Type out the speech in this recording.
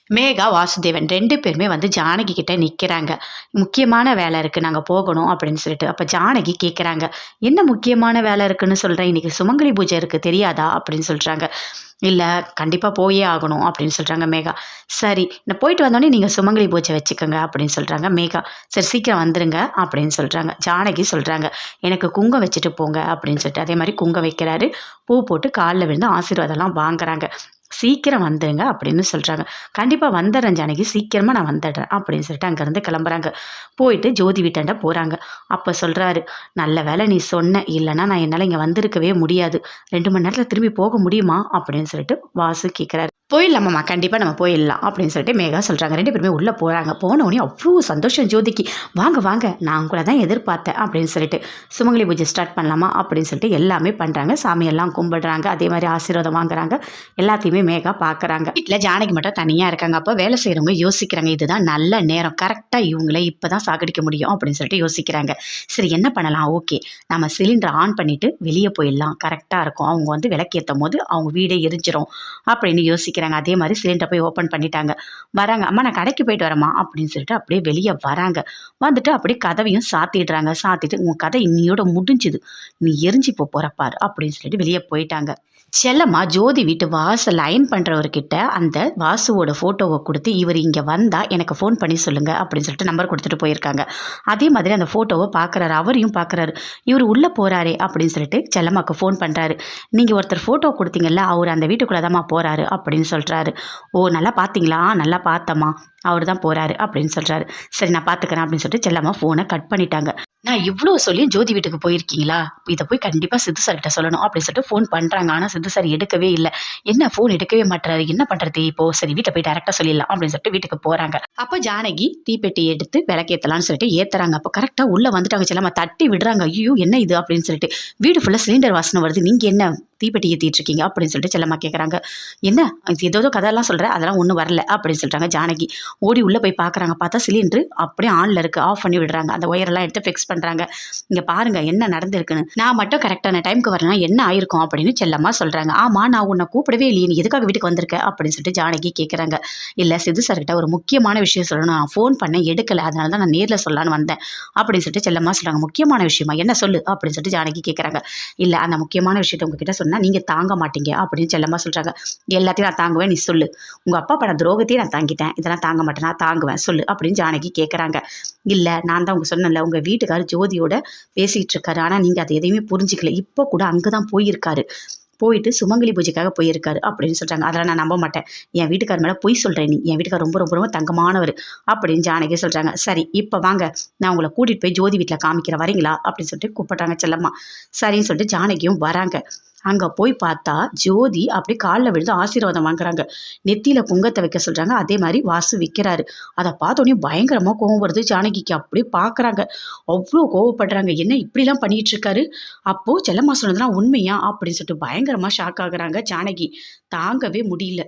மேகா, வாசுதேவன் 2 பேருமே வந்து ஜானகி கிட்ட நிக்கிறாங்க. முக்கியமான வேலை இருக்கு. நாங்க போகணும் அப்படின்னு சொல்லிட்டு. அப்ப ஜானகி கேட்கறாங்க. "என்ன முக்கியமான வேலை இருக்குன்னு சொல்ற? இன்னைக்கு சுமங்கலி பூஜை இருக்கு தெரியாதா?" அப்படின்னு சொல்றாங்க. "இல்ல, கண்டிப்பா போயே ஆகணும்" அப்படின்னு சொல்றாங்க மேகா. "சரி, நான் போயிட்டு வந்தோனே நீங்க சுமங்கலி பூஜை வச்சுக்கங்க" அப்படின்னு சொல்றாங்க மேகா. "சரி, சீக்கிரம் வந்துருங்க" அப்படின்னு சொல்றாங்க. ஜானகி சொல்றாங்க, "எனக்கு குங்குமம் வச்சுட்டு போங்க" அப்படின்னு சொல்லிட்டு. அதே மாரி குங்குமம் வைக்கிறாரு. பூ போட்டு கால்ல விழுந்து ஆசீர்வாதம்லாம் வாங்குறாங்க. "சீக்கிரம் வந்துருங்க" அப்படின்னு சொல்றாங்க. "கண்டிப்பா வந்துர்றேன் ஜானகி, சீக்கிரமா நான் வந்துடுறேன்" அப்படின்னு சொல்லிட்டு அங்கேருந்து கிளம்புறாங்க. போயிட்டு ஜோதி வீட்டாண்ட போறாங்க. அப்ப சொல்றாரு, "நல்ல வேளை நீ சொன்ன. இல்லன்னா நான் என்னால இங்க வந்திருக்கவே முடியாது. 2 மணி நேரத்துல திரும்பி போக முடியுமா?" அப்படின்னு சொல்லிட்டு வாசு கேட்குறாரு. "போயிடலாமாம்மா, கண்டிப்பா நம்ம போயிடலாம்" அப்படின்னு சொல்லிட்டு மேகா சொல்றாங்க. 2 பேருமே உள்ள போறாங்க. போனோனே அவ்ளோ சந்தோஷம் ஜோதிக்கு. "வாங்க வாங்க, நான் உங்கள தான் எதிர்பார்த்தேன்" அப்படின்னு சொல்லிட்டு. "சுமங்கலி பூஜை ஸ்டார்ட் பண்ணலாமா?" அப்படின்னு சொல்லிட்டு எல்லாமே பண்றாங்க. சாமியெல்லாம் கும்பிடுறாங்க. அதே மாரி ஆசீர்வாதம் வாங்குறாங்க. எல்லாத்தையுமே மேகா பார்க்குறாங்க. வீட்ல ஜானகி மட்டும் தனியா இருக்காங்க. அப்போ வேலை செய்றவங்க யோசிக்கிறாங்க, இதுதான் நல்ல நேரம். கரெக்ட்டா இவங்கள இப்பதான் சாகடிக்க முடியும் அப்படின்னு சொல்லிட்டு யோசிக்கிறாங்க. சரி, என்ன பண்ணலாம்? ஓகே, நம்ம சிலிண்டர் ஆன் பண்ணிட்டு வெளிய போயிடலாம். கரெக்ட்டா இருக்கும். அவங்க வந்து விளக்கேத்தும்போது அவங்க வீடே எரிஞ்சிரும் அப்படின்னு யோசிக்கிறாங்க. அதே மாரி சிலிண்டர போய் ஓப்பன் பண்ணிட்டாங்க. வராங்க. "அம்மா, நான் கடைக்கு போயிட்டு வரேம்மா" அப்படின்னு சொல்லிட்டு அப்படியே வெளிய வராங்க. வந்துட்டு அப்படியே கதவையும் சாத்திடுறாங்க. சாத்திட்டு, "உன் கதை இன்னியோட முடிஞ்சுது. நீ எரிஞ்சு போற பாரு" அப்படின்னு சொல்லிட்டு வெளிய போயிட்டாங்க. செல்லம்மா ஜோதி வீட்டு வாசல்ல அயர்ன் பண்றவர்கிட்ட அந்த வாசுவோட ஃபோட்டோவ குடுத்து, "இவரு இங்க வந்தா எனக்கு ஃபோன் பண்ணி சொல்லுங்க" அப்படின்னு சொல்லிட்டு நம்பர் குடுத்துட்டு போயிருக்காங்க. அதே மாதிரி அந்த ஃபோட்டோவ பார்க்குறாரு. அவரையும் பார்க்குறாரு. இவரு உள்ள போறாரே அப்படின்னு சொல்லிட்டு செல்லம்மாக்கு ஃபோன் பண்றாரு. "நீங்க ஒருத்தர் ஃபோட்டோ குடுத்தீங்கல்ல, அவரு அந்த வீட்டுக்குள்ள தாம்மா போறாரு" அப்படின்னு சொல்றாரு. "ஓ, நல்லா பார்த்தீங்களா?" "நல்லா பார்த்தம்மா. அவரு தான் போறாரு" அப்படின்னு சொல்றாரு. "சரி, நான் பார்த்துக்கிறேன்" அப்படின்னு சொல்லிட்டு செல்லம்மா ஃபோன கட் பண்ணிட்டாங்க. "நான் இவ்ளோ சொல்லியும் ஜோதி வீட்டுக்கு போயிருக்கீங்களா? இத போய் கண்டிப்பா சித்து சார்கிட்ட சொல்லணும்" அப்படின்னு சொல்லிட்டு ஃபோன் பண்றாங்க. ஆனா சித்து சார் எடுக்கவே இல்ல. என்ன ஃபோன் எடுக்கவே மாட்றாரு? என்ன பண்றது இப்போ? சரி, வீட்ல போய் டைரக்ட்டா சொல்லிடலாம் அப்படின்னு சொல்லிட்டு வீட்டுக்கு போறாங்க. அப்ப ஜானகி தீப்பெட்டி எடுத்து விளக்கேத்தலாம்னு சொல்லிட்டு ஏத்துறாங்க. அப்ப கரெக்ட்டா உள்ள வந்துட்டாங்க செல்லம்மா. தட்டி விடுறாங்க. "ஐயய்யோ! என்ன இது?" அப்படின்னு சொல்லிட்டு. "வீடு ஃபுல்லா சிலிண்டர் வாசனை வருது. நீங்க என்ன தீப்பெட்டி ஏத்திட்டு இருக்கீங்க?" அப்படின்னு சொல்லிட்டு செல்லம்மா கேட்கறாங்க. "என்ன இது ஏதேதோ கதையெல்லாம் சொல்ற, அதெல்லாம் ஒண்ணும் வரல" அப்படின்னு சொல்றாங்க ஜானகி. ஓடி உள்ள போய் பார்க்குறாங்க. பார்த்தா சிலிண்டர் அப்படியே ஆன்ல இருக்கு. ஆஃப் பண்ணி விடுறாங்க. அந்த ஒயரெல்லாம் எடுத்து ஃபிக்ஸ் பண்றாங்க. "இங்க பாருங்க என்ன நடந்திருக்குன்னு. நான் மட்டும் கரெக்டான டைம்க்கு வரலனா என்ன ஆயிருக்கும்?" அப்படின்னு செல்லம்மா சொல்றாங்க. "ஆமா, நான் உன்ன கூப்பிடவே இல்லையே. நீ எதுக்காக வீட்டுக்கு வந்திருக்க?" அப்படின்னு சொல்லிட்டு ஜானகி கேட்கறாங்க. "இல்ல, சித்து சார்கிட்ட ஒரு முக்கியமான விஷயம் சொல்லணும். நான் ஃபோன் பண்ணேன், எடுக்கல. அதனால தான் நான் நேர்ல சொல்லலான்னு வந்தேன்" அப்படின்னு சொல்லிட்டு செல்லம்மா சொல்றாங்க. "முக்கியமான விஷயமா? என்ன சொல்லு" அப்படின்னு சொல்லிட்டு ஜானகி கேட்கறாங்க. "இல்ல, அந்த முக்கியமான விஷயத்த உங்ககிட்ட சொன்னா நீங்க தாங்க மாட்டீங்க" அப்படின்னு செல்லம்மா சொல்றாங்க. "எல்லாத்தையும் நான் தாங்குவேன், நீ சொல்லு. உங்க அப்பா பண்ண துரோகத்தையே நான் தாங்கிட்டேன். இதெல்லாம் தாங்க மாட்டேன். நான் தாங்குவேன், சொல்லு" அப்படின்னு ஜானகி கேட்கறாங்க. "இல்ல, நான் தான் சொன்னேன்ல, உங்க வீட்டுக்காரர் ஜோதியோட பேசிட்டு இருக்காரு. ஆனா நீங்க அத எதையுமே புரிஞ்சுக்கல. இப்போ கூட அங்க தான் போயிருக்காரு. போயிட்டு சுமங்கலி பூஜைக்காக போயிருக்காரு" அப்படின்னு சொல்றாங்க. "அதெல்லாம் நான் நம்ப மாட்டேன். என் வீட்டுக்காரர் மேல பொய் சொல்ற நீ. என் வீட்டுக்காரர் ரொம்ப ரொம்ப ரொம்ப தங்கமானவரு" அப்படின்னு ஜானகி சொல்றாங்க. "சரி, இப்ப வாங்க. நான் உங்கள கூட்டிட்டு போய் ஜோதி வீட்ல காமிக்கிறேன். வரீங்களா?" அப்படின்னு சொல்லிட்டு கூப்பிடுறாங்க செல்லம்மா. சரின்னு சொல்லிட்டு ஜானகியும் வராங்க. அங்க போய் பார்த்தா ஜோதி அப்படியே கால்ல விழுந்து ஆசீர்வாதம் வாங்குறாங்க. நெத்தியில குங்குமத்த வைக்க சொல்றாங்க. அதே மாரி வாசு விக்கிறாரு. அத பார்த்தோனே பயங்கரமா கோவம் வருது ஜானகிக்கு. அப்படியே பார்க்குறாங்க. அவ்ளோ கோவப்படுறாங்க. என்ன இப்படிலாம் பண்ணிட்டு இருக்காரு? அப்போ செல்லம்மா சொன்னதெல்லாம் உண்மையா? அப்படின்னு சொல்லிட்டு பயங்கரமா ஷாக் ஆகுறாங்க ஜானகி. தாங்கவே முடியல.